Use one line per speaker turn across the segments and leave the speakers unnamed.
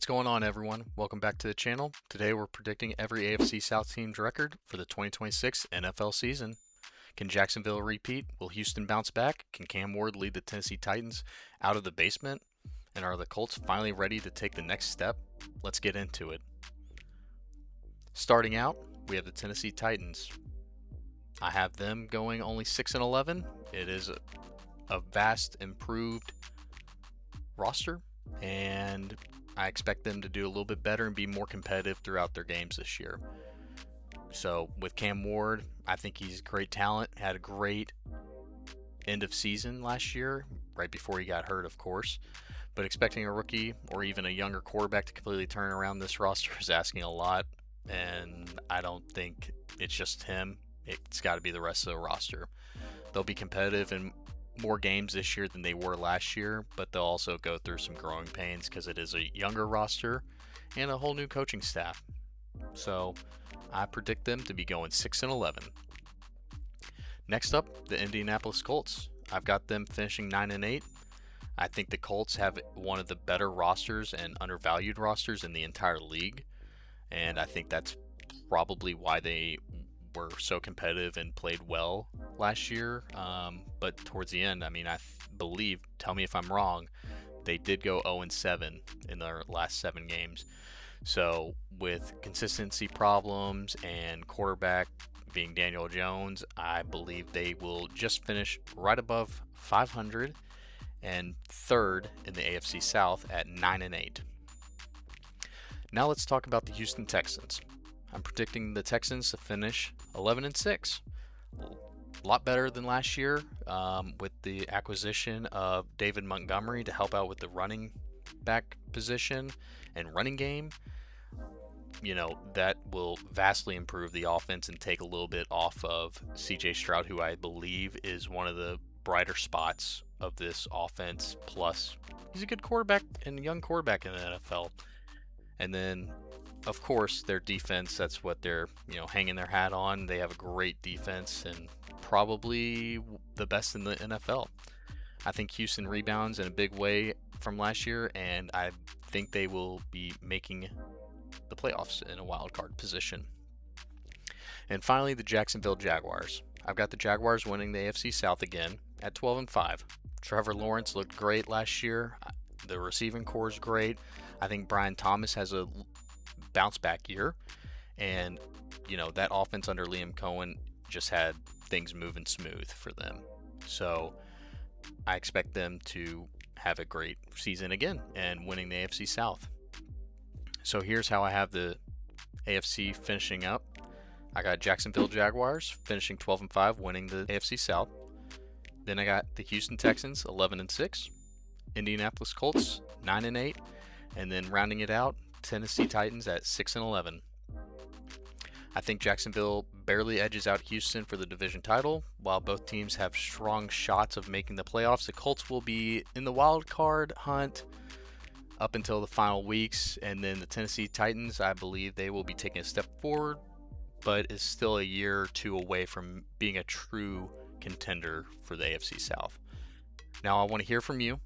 What's going on, everyone? Welcome back to the channel. Today we're predicting every AFC South team's record for the 2026 NFL season. Can Jacksonville repeat? Will Houston bounce back? Can Cam Ward lead the Tennessee Titans out of the basement? And are the Colts finally ready to take the next step? Let's get into it. Starting out, we have the Tennessee Titans. I have them going only 6-11. It is a vast improved roster, and I expect them to do a little bit better and be more competitive throughout their games this year. So with Cam Ward, I think he's great talent. Had a great end of season last year, right before he got hurt, of course. But expecting a rookie or even a younger quarterback to completely turn around this roster is asking a lot. And I don't think it's just him. It's got to be the rest of the roster. They'll be competitive in more games this year than they were last year, but they'll also go through some growing pains because it is a younger roster and a whole new coaching staff. So I predict them to be going 6-11. Next up, the Indianapolis Colts. I've got them finishing 9-8. I think the Colts have one of the better rosters and undervalued rosters in the entire league, and I think that's probably why they were so competitive and played well last year. But towards the end, I believe, tell me if I'm wrong, they did go 0-7 in their last 7 games. So with consistency problems and quarterback being Daniel Jones, I believe they will just finish right above 500 and third in the AFC South at 9-8. Now let's talk about the Houston Texans. I'm predicting the Texans to finish 11-6. A lot better than last year with the acquisition of David Montgomery to help out with the running back position and running game. That will vastly improve the offense and take a little bit off of CJ Stroud, who I believe is one of the brighter spots of this offense. Plus, he's a good quarterback and young quarterback in the NFL. And then, of course, their defense, that's what they're, hanging their hat on. They have a great defense and probably the best in the NFL. I think Houston rebounds in a big way from last year, and I think they will be making the playoffs in a wild card position. And finally, the Jacksonville Jaguars. I've got the Jaguars winning the AFC South again at 12-5. Trevor Lawrence looked great last year. The receiving core is great. I think Brian Thomas has a bounce back year, and that offense under Liam Cohen just had things moving smooth for them. So I expect them to have a great season again and winning the AFC South. So here's how I have the AFC finishing up. I got Jacksonville Jaguars finishing 12-5, winning the AFC South. Then I got the Houston Texans 11-6, Indianapolis Colts 9-8, and then rounding it out, Tennessee Titans at 6-11. I think Jacksonville barely edges out Houston for the division title. While both teams have strong shots of making the playoffs, the Colts will be in the wild card hunt up until the final weeks, and then the Tennessee Titans, I believe they will be taking a step forward, but is still a year or two away from being a true contender for the AFC South. Now I want to hear from you.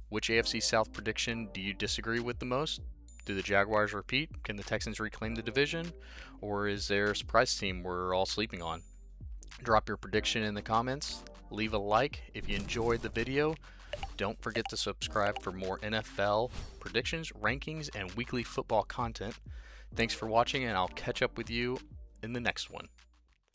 Which AFC South prediction do you disagree with the most? Do the Jaguars repeat? Can the Texans reclaim the division? Or is there a surprise team we're all sleeping on? Drop your prediction in the comments. Leave a like if you enjoyed the video. Don't forget to subscribe for more NFL predictions, rankings, and weekly football content. Thanks for watching, and I'll catch up with you in the next one.